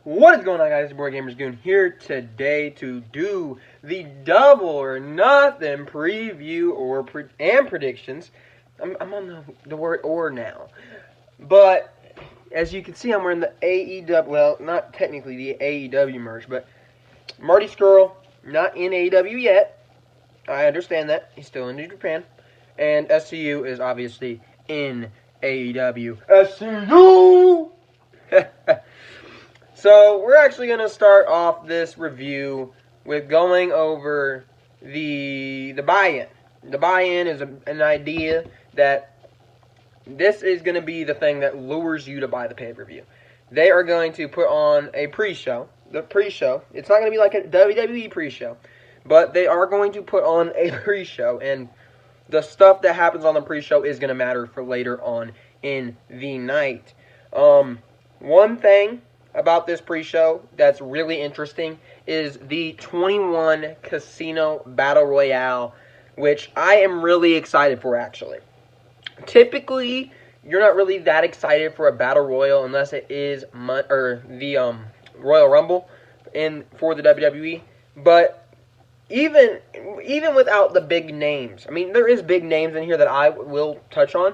What is going on, guys? It's your boy Gamers Goon here today to do the Double or Nothing preview and predictions. I'm on the word "or" now, but as you can see, I'm wearing the AEW. Well, not technically the AEW merch, but Marty Scurll not in AEW yet. I understand that he's still in New Japan, and SCU is obviously in AEW. SCU. So we're actually going to start off this review with going over the buy-in. The buy-in is an idea that this is going to be the thing that lures you to buy the pay-per-view. They are going to put on a pre-show. The pre-show, it's not going to be like a WWE pre-show, but they are going to put on a pre-show, and the stuff that happens on the pre-show is going to matter for later on in the night. One thing about this pre-show that's really interesting is the 21 Casino Battle Royale, which I am really excited for, actually. Typically, you're not really that excited for a Battle Royal unless it is the Royal Rumble for the WWE, but even without the big names, I mean, there is big names in here that I will touch on,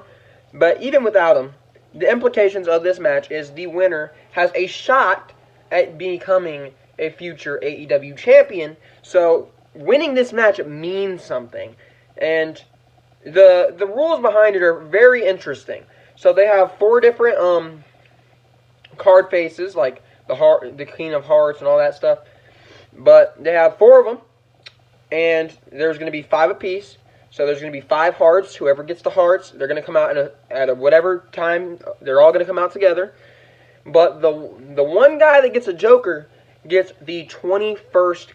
but even without them, the implications of this match is the winner has a shot at becoming a future AEW champion. So winning this match means something. And the rules behind it are very interesting. So they have 4 different card faces, like the Queen of Hearts and all that stuff. But they have 4 of them, and there's going to be 5 apiece. So there's going to be 5 hearts. Whoever gets the hearts, they're going to come out at whatever time. They're all going to come out together. But the one guy that gets a joker gets the 21st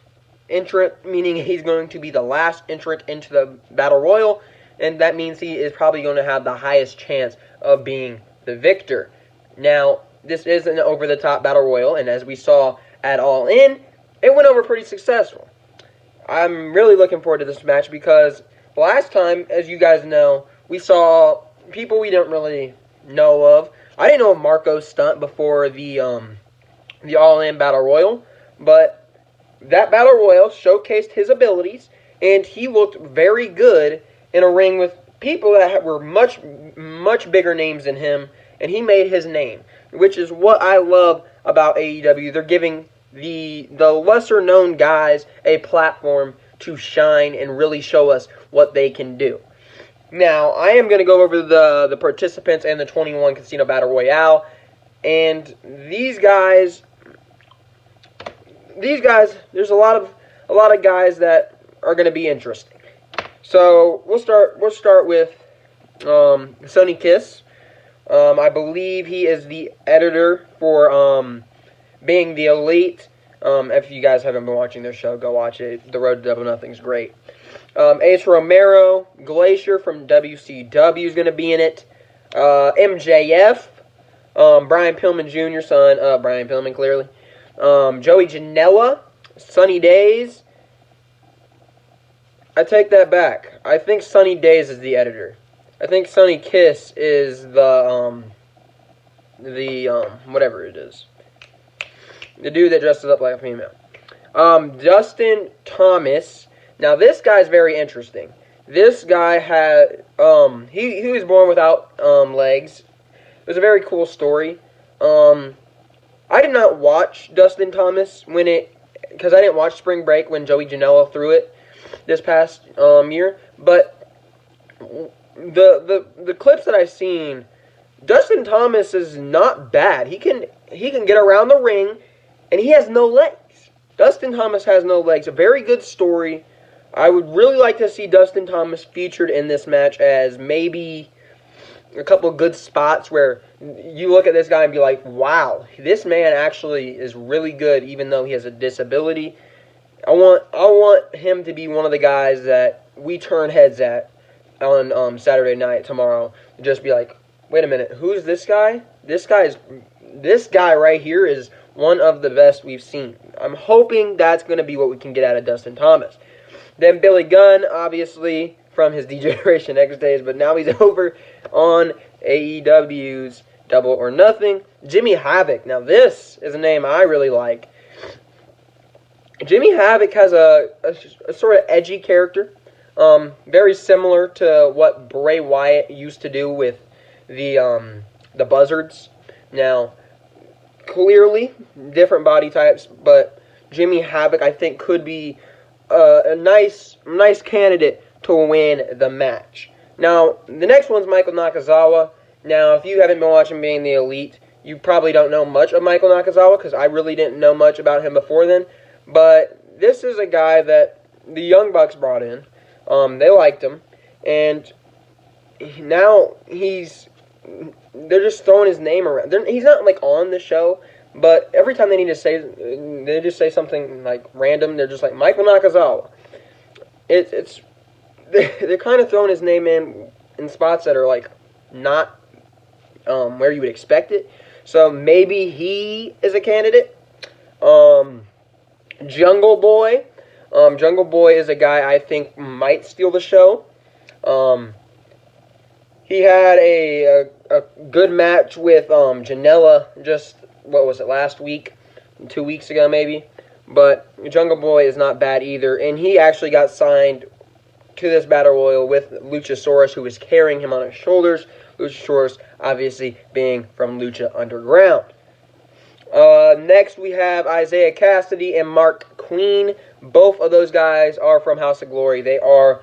entrant, meaning he's going to be the last entrant into the Battle Royal. And that means he is probably going to have the highest chance of being the victor. Now, this is an over-the-top Battle Royal. And as we saw at All In, it went over pretty successful. I'm really looking forward to this match because last time, as you guys know, we saw people we didn't really know of. I didn't know of Marco's stunt before the All-In Battle Royal, but that Battle Royal showcased his abilities, and he looked very good in a ring with people that were much, much bigger names than him, and he made his name, which is what I love about AEW. They're giving the lesser-known guys a platform to shine and really show us what they can do. Now, I am going to go over the participants and the 21 Casino Battle Royale, and these guys, there's a lot of guys that are going to be interesting. So we'll start with Sonny Kiss. I believe he is the editor for Being the Elite. If you guys haven't been watching their show, go watch it. The Road to Double Nothing's great. Ace Romero, Glacier from WCW is going to be in it. MJF, Brian Pillman Jr., son of Brian Pillman, clearly. Joey Janela, Sunny Days. I take that back. I think Sunny Days is the editor. I think Sonny Kiss is the whatever it is. The dude that dresses up like a female. Dustin Thomas. Now, this guy's very interesting. This guy had, he was born without legs. It was a very cool story. I did not watch Dustin Thomas because I didn't watch Spring Break when Joey Janela threw it this past year. But the clips that I've seen, Dustin Thomas is not bad. He can get around the ring, and he has no legs. Dustin Thomas has no legs. A very good story. I would really like to see Dustin Thomas featured in this match as maybe a couple of good spots where you look at this guy and be like, wow, this man actually is really good even though he has a disability. I want him to be one of the guys that we turn heads at on Saturday night tomorrow. Just be like, wait a minute, who's this guy? This guy right here is one of the best we've seen. I'm hoping that's going to be what we can get out of Dustin Thomas. Then Billy Gunn, obviously, from his D-Generation X days, but now he's over on AEW's Double or Nothing. Jimmy Havoc. Now this is a name I really like. Jimmy Havoc has a sort of edgy character. Very similar to what Bray Wyatt used to do with the Buzzards. Now, clearly different body types, but Jimmy Havoc I think could be a nice candidate to win the match. Now, the next one's Michael Nakazawa. Now, if you haven't been watching Being the Elite, you probably don't know much of Michael Nakazawa, because I really didn't know much about him before then. But this is a guy that the Young Bucks brought in. They liked him. And now they're just throwing his name around. He's not, like, on the show, but every time they just say something, like, random, they're just like, Michael Nakazawa. They're kind of throwing his name in spots that are, like, not where you would expect it. So maybe he is a candidate. Jungle Boy. Jungle Boy is a guy I think might steal the show. He had a good match with Janela just, what was it, last week? 2 weeks ago maybe. But Jungle Boy is not bad either. And he actually got signed to this Battle Royal with Luchasaurus, who was carrying him on his shoulders. Luchasaurus, obviously, being from Lucha Underground. Next, we have Isaiah Cassidy and Mark Queen. Both of those guys are from House of Glory. They are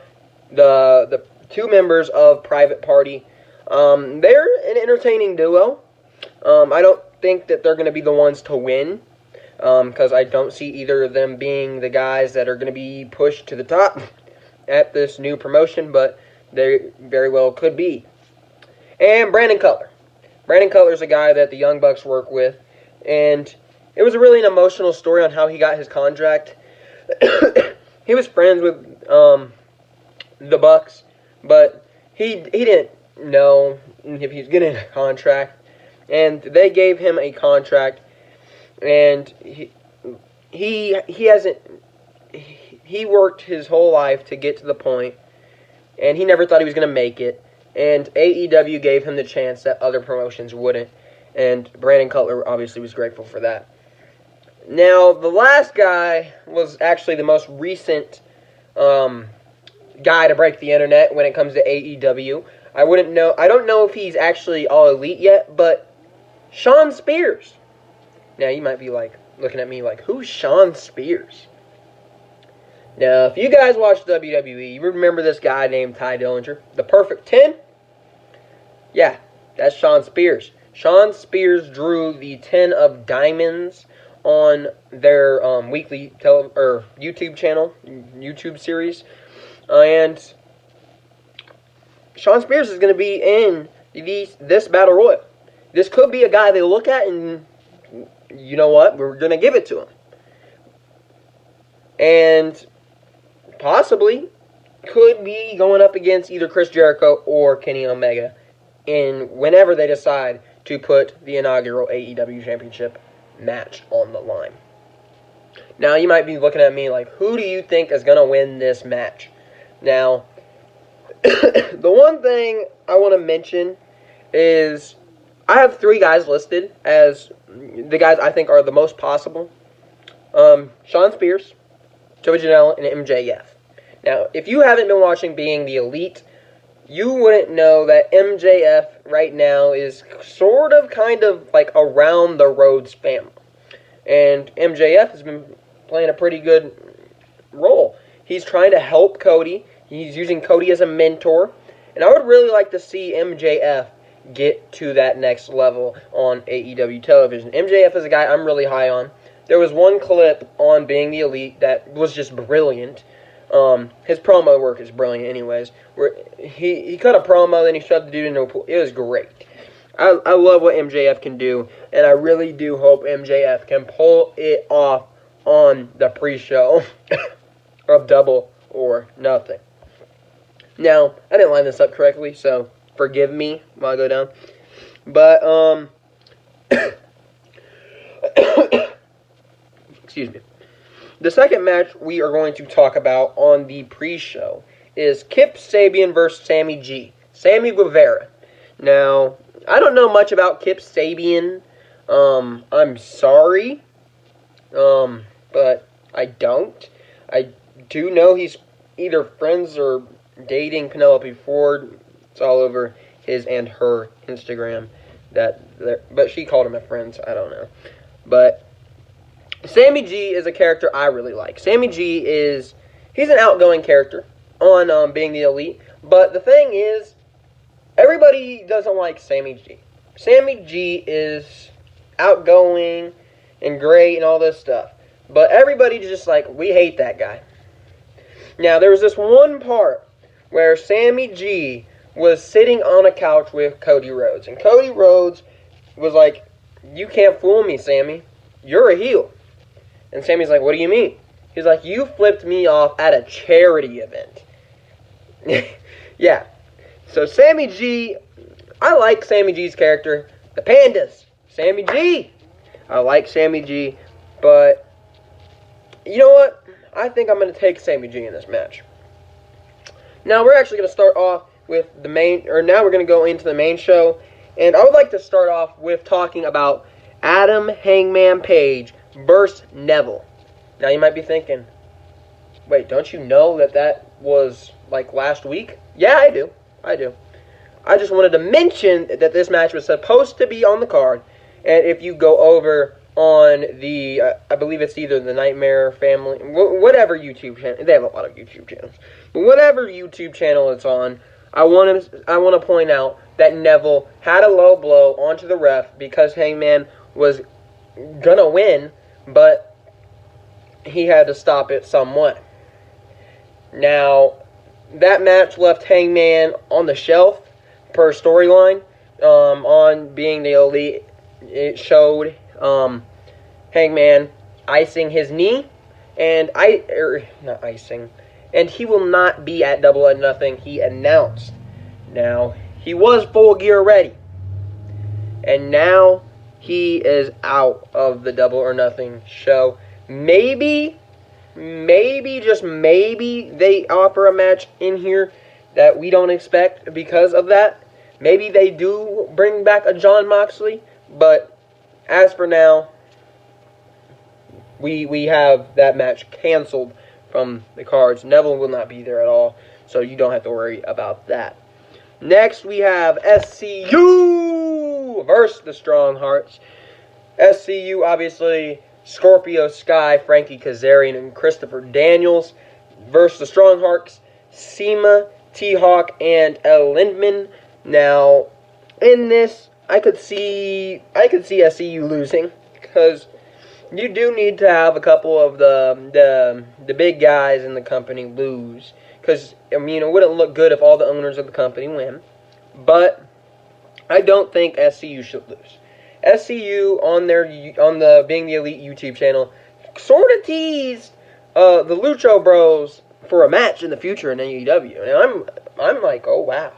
the two members of Private Party. They're an entertaining duo. I don't think that they're going to be the ones to win, because I don't see either of them being the guys that are going to be pushed to the top at this new promotion, but they very well could be. And Brandon Cutler. Brandon Cutler is a guy that the Young Bucks work with, and it was really an emotional story on how he got his contract. He was friends with the Bucks, but he didn't know if he was getting a contract, and they gave him a contract, and he worked his whole life to get to the point, and he never thought he was going to make it. And AEW gave him the chance that other promotions wouldn't. And Brandon Cutler obviously was grateful for that. Now, the last guy was actually the most recent guy to break the internet when it comes to AEW. I don't know if he's actually all elite yet, but Shawn Spears. Now, you might be like looking at me like, who's Shawn Spears? Now, if you guys watch WWE, you remember this guy named Ty Dillinger, the Perfect 10? Yeah, that's Shawn Spears. Shawn Spears drew the 10 of Diamonds on their weekly YouTube channel, YouTube series. And Shawn Spears is going to be in this Battle Royal. This could be a guy they look at and, you know what, we're going to give it to him. And possibly could be going up against either Chris Jericho or Kenny Omega whenever they decide to put the inaugural AEW Championship match on the line. Now, you might be looking at me like, who do you think is going to win this match? Now, the one thing I want to mention is I have 3 guys listed as the guys I think are the most possible. Shawn Spears, Joey Janela, and MJF. Now, if you haven't been watching Being the Elite, you wouldn't know that MJF right now is kind of like around the Rhodes family. And MJF has been playing a pretty good role. He's trying to help Cody. He's using Cody as a mentor. And I would really like to see MJF get to that next level on AEW television. MJF is a guy I'm really high on. There was one clip on Being the Elite that was just brilliant. His promo work is brilliant anyways. Where he cut a promo, then he shoved the dude into a pool. It was great. I love what MJF can do, and I really do hope MJF can pull it off on the pre-show of Double or Nothing. Now, I didn't line this up correctly, so forgive me while I go down. But, excuse me. The second match we are going to talk about on the pre-show is Kip Sabian versus Sammy G. Sammy Guevara. Now, I don't know much about Kip Sabian. I'm sorry. But I don't. I do know he's either friends or dating Penelope Ford. It's all over his and her Instagram. But she called him a friend, so I don't know. But Sammy G is a character I really like. Sammy G he's an outgoing character on Being the Elite. But the thing is, everybody doesn't like Sammy G. Sammy G is outgoing and great and all this stuff. But everybody's just like, we hate that guy. Now, there was this one part where Sammy G was sitting on a couch with Cody Rhodes. And Cody Rhodes was like, you can't fool me, Sammy. You're a heel. And Sammy's like, what do you mean? He's like, you flipped me off at a charity event. Yeah. So Sammy G, I like Sammy G's character. The Pandas. Sammy G. I like Sammy G. But, you know what? I think I'm going to take Sammy G in this match. Now, we're actually going to start off with now we're going to go into the main show. And I would like to start off with talking about Adam Hangman Page versus Neville. Now, you might be thinking, wait, don't you know that was, like, last week? Yeah, I do. I just wanted to mention that this match was supposed to be on the card. And if you go over on the, I believe it's either the Nightmare Family, whatever YouTube channel, they have a lot of YouTube channels. But whatever YouTube channel it's on, I want to point out that Neville had a low blow onto the ref because Hangman was gonna win, but he had to stop it somewhat. Now, that match left Hangman on the shelf per storyline. On Being the Elite, it showed Hangman icing his knee, and not icing, and he will not be at Double or Nothing, he announced. Now, he was Full Gear ready, and now he is out of the Double or Nothing show. Maybe, just maybe, they offer a match in here that we don't expect because of that. Maybe they do bring back a Jon Moxley, but as for now, we have that match canceled from the cards. Neville will not be there at all, so you don't have to worry about that. Next, we have SCU versus the Strong Hearts. SCU, obviously, Scorpio Sky, Frankie Kazarian, and Christopher Daniels versus the Strong Hearts, Seema, T-Hawk, and El Lindman. Now, in this, I could see SCU losing, because you do need to have a couple of the big guys in the company lose, because I mean, it wouldn't look good if all the owners of the company win. But I don't think SCU should lose. SCU on the Being the Elite YouTube channel sort of teased the Lucha Bros for a match in the future in AEW, and I'm like, oh wow,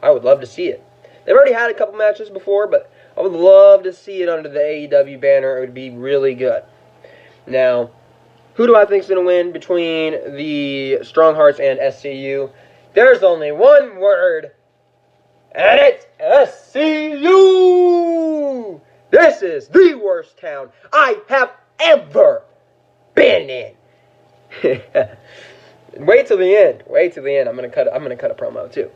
I would love to see it. They've already had a couple matches before, but I would love to see it under the AEW banner. It would be really good. Now, who do I think is going to win between the Strong Hearts and SCU? There's only one word, and it's SCU! This is the worst town I have ever been in. Wait till the end. I'm gonna cut a promo too.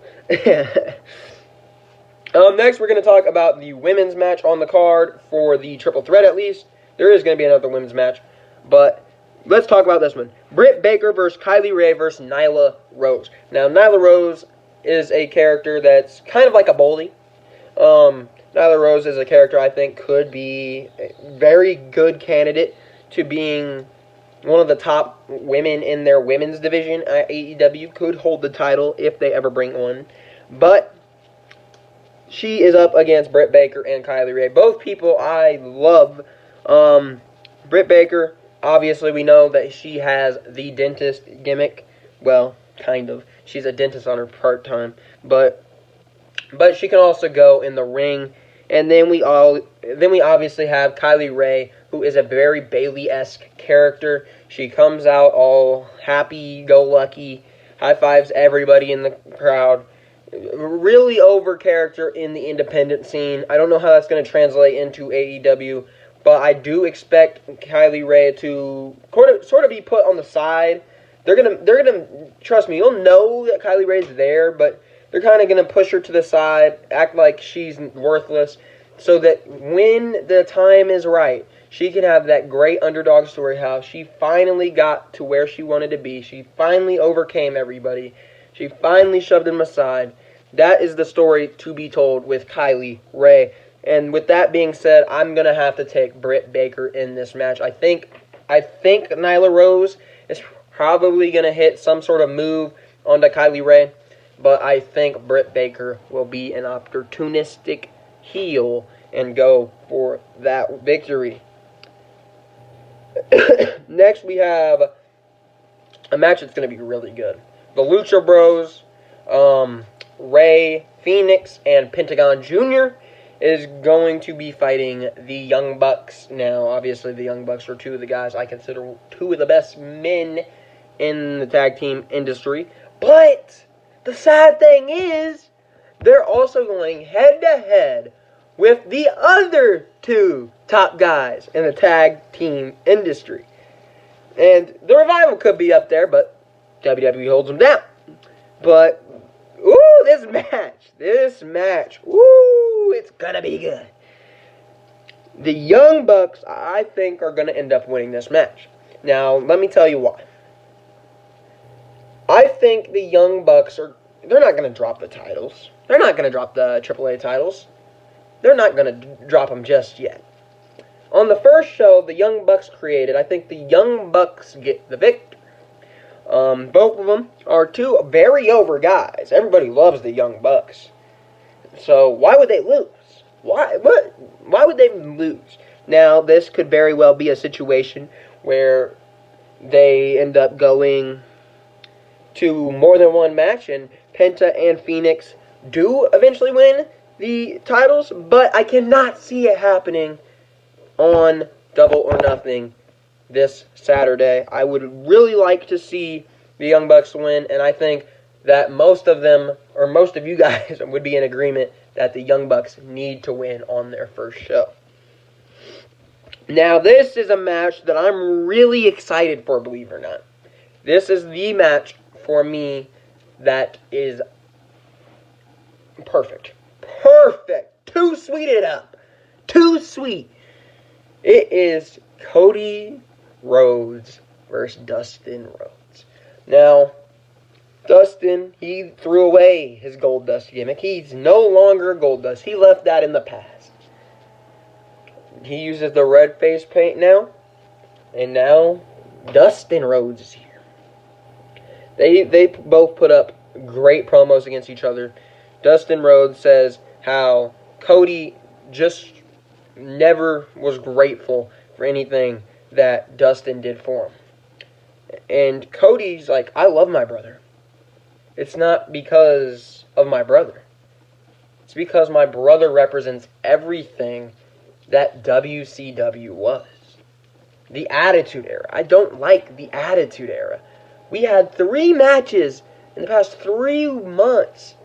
Next, we're going to talk about the women's match on the card for the triple threat, at least. There is going to be another women's match, but let's talk about this one. Britt Baker versus Kylie Rae versus Nyla Rose. Now, Nyla Rose is a character that's kind of like a bully. Nyla Rose is a character I think could be a very good candidate to being one of the top women in their women's division at AEW. Could hold the title if they ever bring one. But she is up against Britt Baker and Kylie Rae. Both people I love. Britt Baker, obviously we know that she has the dentist gimmick. Well, kind of. She's a dentist on her part-time. But she can also go in the ring. And then we obviously have Kylie Rae, who is a very Bayley-esque character. She comes out all happy-go-lucky, high-fives everybody in the crowd. really over character in the independent scene. I don't know how that's going to translate into AEW, but I do expect Kylie Rae to sort of be put on the side. They're gonna trust me. You'll know that Kylie Rae's there, but they're kind of gonna push her to the side, act like she's worthless, so that when the time is right, she can have that great underdog story. How she finally got to where she wanted to be. She finally overcame everybody. She finally shoved him aside. That is the story to be told with Kylie Rae. And with that being said, I'm gonna have to take Britt Baker in this match. I think Nyla Rose is probably gonna hit some sort of move onto Kylie Rae, but I think Britt Baker will be an opportunistic heel and go for that victory. Next, we have a match that's going to be really good. The Lucha Bros, Rey Fenix and Pentagon Jr. is going to be fighting the Young Bucks. Now, obviously, the Young Bucks are two of the guys I consider two of the best men in the tag team industry. But the sad thing is, they're also going head-to-head with the other two top guys in the tag team industry. And the Revival could be up there, but WWE holds them down. But, ooh, this match, ooh, it's gonna be good. The Young Bucks, I think, are gonna end up winning this match. Now, let me tell you why. I think the Young Bucks they're not gonna drop the titles. They're not gonna drop the AAA titles. They're not going to drop them just yet. On the first show the Young Bucks created, I think the Young Bucks get the victory. Both of them are two very over guys. Everybody loves the Young Bucks. So why would they lose? Why would they lose? Now, this could very well be a situation where they end up going to more than one match and Penta and Phoenix do eventually win the titles, but I cannot see it happening on Double or Nothing this Saturday. I would really like to see the Young Bucks win, and I think that most of them, or most of you guys, would be in agreement that the Young Bucks need to win on their first show. Now, this is a match that I'm really excited for, believe it or not. This is the match for me that is perfect. Perfect. Too sweet it up. Too sweet. It is Cody Rhodes versus Dustin Rhodes. Now, Dustin, he threw away his Goldust gimmick. He's no longer Goldust. He left that in the past. He uses the red face paint now. And now, Dustin Rhodes is here. They both put up great promos against each other. Dustin Rhodes says how Cody just never was grateful for anything that Dustin did for him. And Cody's like, I love my brother. It's not because of my brother. It's because my brother represents everything that WCW was. The Attitude Era. I don't like the Attitude Era. We had 3 matches in the past 3 months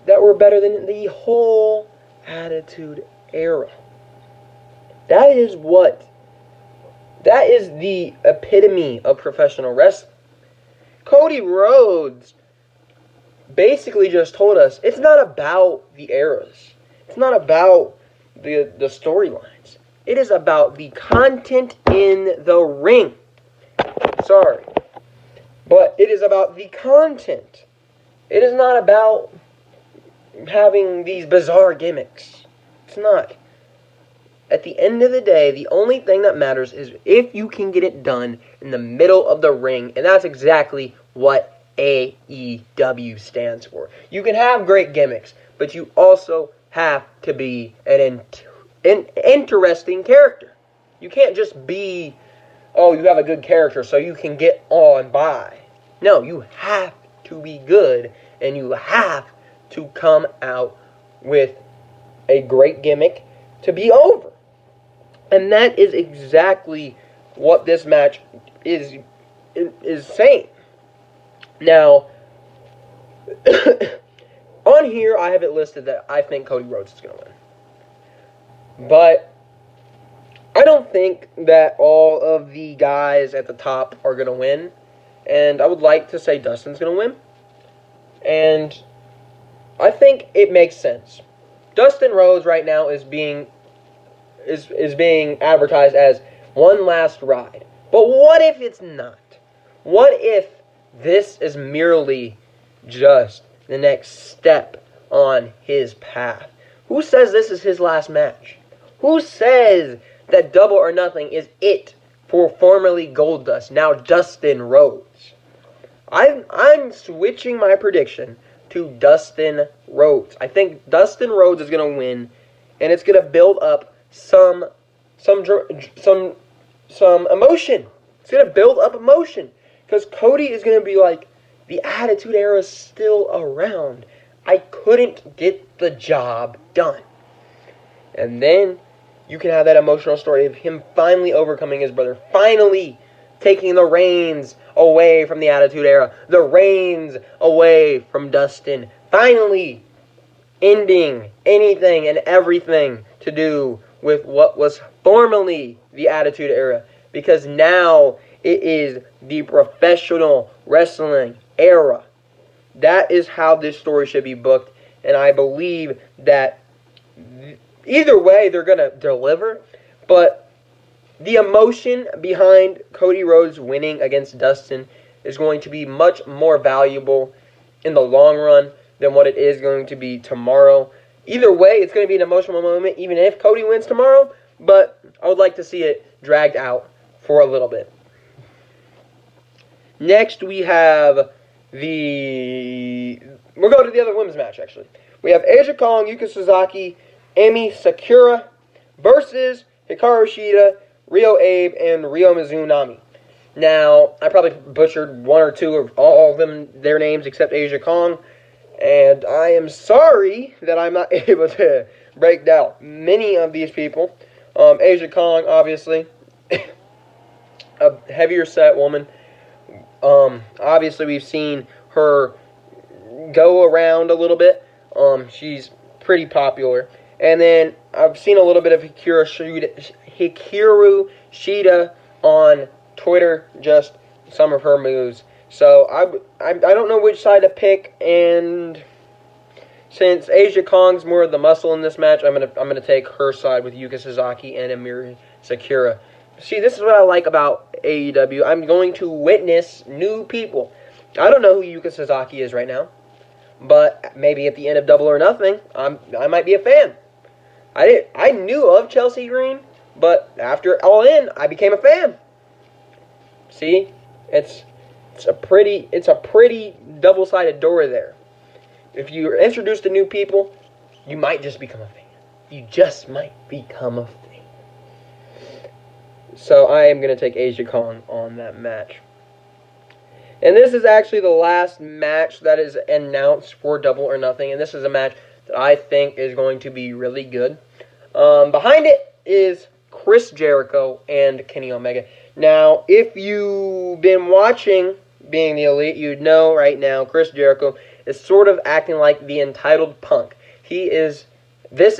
that were better than the whole Attitude Era. That is the epitome of professional wrestling. Cody Rhodes basically just told us it's not about the eras. It's not about the storylines. It is about the content in the ring. Sorry. But it is about the content. It is not about having these bizarre gimmicks. It's not. At the end of the day, the only thing that matters is if you can get it done in the middle of the ring, and that's exactly what AEW stands for. You can have great gimmicks, but you also have to be an interesting character. You can't just be, oh, you have a good character so you can get on by. No, you have to be good, and you have to come out with a great gimmick to be over. And that is exactly what this match is saying. Now, On here, I have it listed that I think Cody Rhodes is going to win. But I don't think that all of the guys at the top are going to win. And I would like to say Dustin's going to win. And I think it makes sense. Dustin Rhodes right now is being advertised as one last ride. But what if it's not? What if this is merely just the next step on his path? Who says this is his last match? Who says that Double or Nothing is it for formerly Goldust, now Dustin Rhodes? I'm switching my prediction to Dustin Rhodes. I think Dustin Rhodes is going to win, and it's going to build up some emotion. It's going to build up emotion, because Cody is going to be like, the Attitude Era is still around. I couldn't get the job done. And then you can have that emotional story of him finally overcoming his brother, finally taking the reins away from the Attitude Era, the reins away from Dustin, finally ending anything and everything to do with what was formerly the Attitude Era, because now it is the professional wrestling era. That is how this story should be booked, and I believe that either way they're going to deliver, but the emotion behind Cody Rhodes winning against Dustin is going to be much more valuable in the long run than what it is going to be tomorrow. Either way, it's going to be an emotional moment, even if Cody wins tomorrow, but I would like to see it dragged out for a little bit. Next, we have we'll go to the other women's match, actually. We have Aja Kong, Yuka Sasaki, Emi Sakura versus Hikaru Shida, Ryo Abe, and Ryo Mizunami. Now, I probably butchered one or two of all of them, their names, except Aja Kong, and I am sorry that I'm not able to break down many of these people. Aja Kong, obviously, a heavier set woman. Obviously, we've seen her go around a little bit. She's pretty popular. And then I've seen a little bit of Hikaru Shida on Twitter, just some of her moves. So I don't know which side to pick, and since Aja Kong's more of the muscle in this match, I'm gonna take her side with Yuka Sasaki and Emi Sakura. See, this is what I like about AEW. I'm going to witness new people. I don't know who Yuka Sasaki is right now, but maybe at the end of Double or Nothing, I might be a fan. I knew of Chelsea Green, but after All In, I became a fan. See, it's a pretty double-sided door there. If you're introduced to new people, you might just become a fan. You just might become a fan. So I am going to take Aja Kong on that match. And this is actually the last match that is announced for Double or Nothing. And this is a match that I think is going to be really good. Behind it is Chris Jericho and Kenny Omega. Now, if you've been watching Being the Elite, you'd know right now Chris Jericho is sort of acting like the entitled punk. This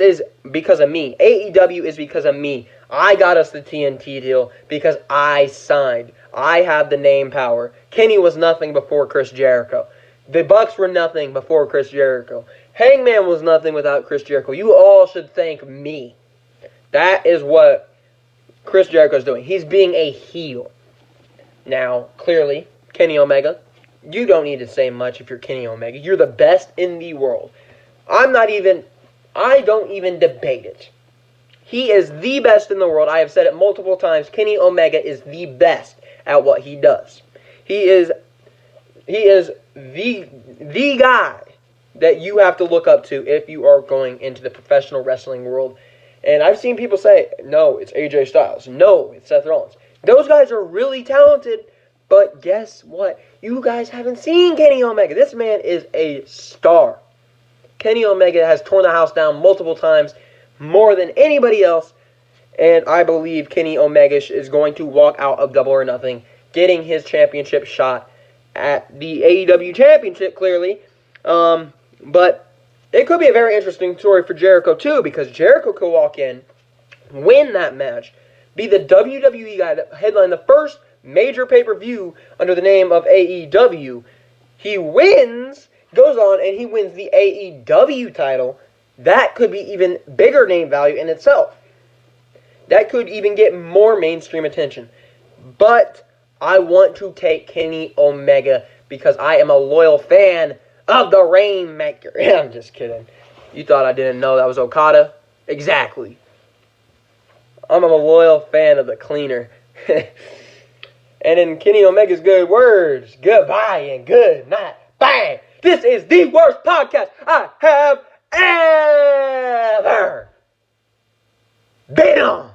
is because of me. AEW is because of me. I got us the TNT deal because I signed. I have the name power. Kenny was nothing before Chris Jericho. The Bucks were nothing before Chris Jericho. Hangman was nothing without Chris Jericho. You all should thank me. That is what Chris Jericho is doing. He's being a heel. Now, clearly, Kenny Omega, you don't need to say much if you're Kenny Omega. You're the best in the world. I don't even debate it. He is the best in the world. I have said it multiple times. Kenny Omega is the best at what he does. He is the guy that you have to look up to if you are going into the professional wrestling world. And I've seen people say, no, it's AJ Styles. No, it's Seth Rollins. Those guys are really talented, but guess what? You guys haven't seen Kenny Omega. This man is a star. Kenny Omega has torn the house down multiple times, more than anybody else, and I believe Kenny Omega is going to walk out of Double or Nothing, getting his championship shot at the AEW Championship, clearly. But it could be a very interesting story for Jericho too, because Jericho could walk in, win that match, be the WWE guy that headlined the first major pay-per-view under the name of AEW. He wins, goes on, and he wins the AEW title. That could be even bigger name value in itself. That could even get more mainstream attention. But I want to take Kenny Omega because I am a loyal fan of the Rainmaker. I'm just kidding. You thought I didn't know that was Okada? Exactly. I'm a loyal fan of the Cleaner. And in Kenny Omega's good words, goodbye and good night. Bang! This is the worst podcast I have ever been on.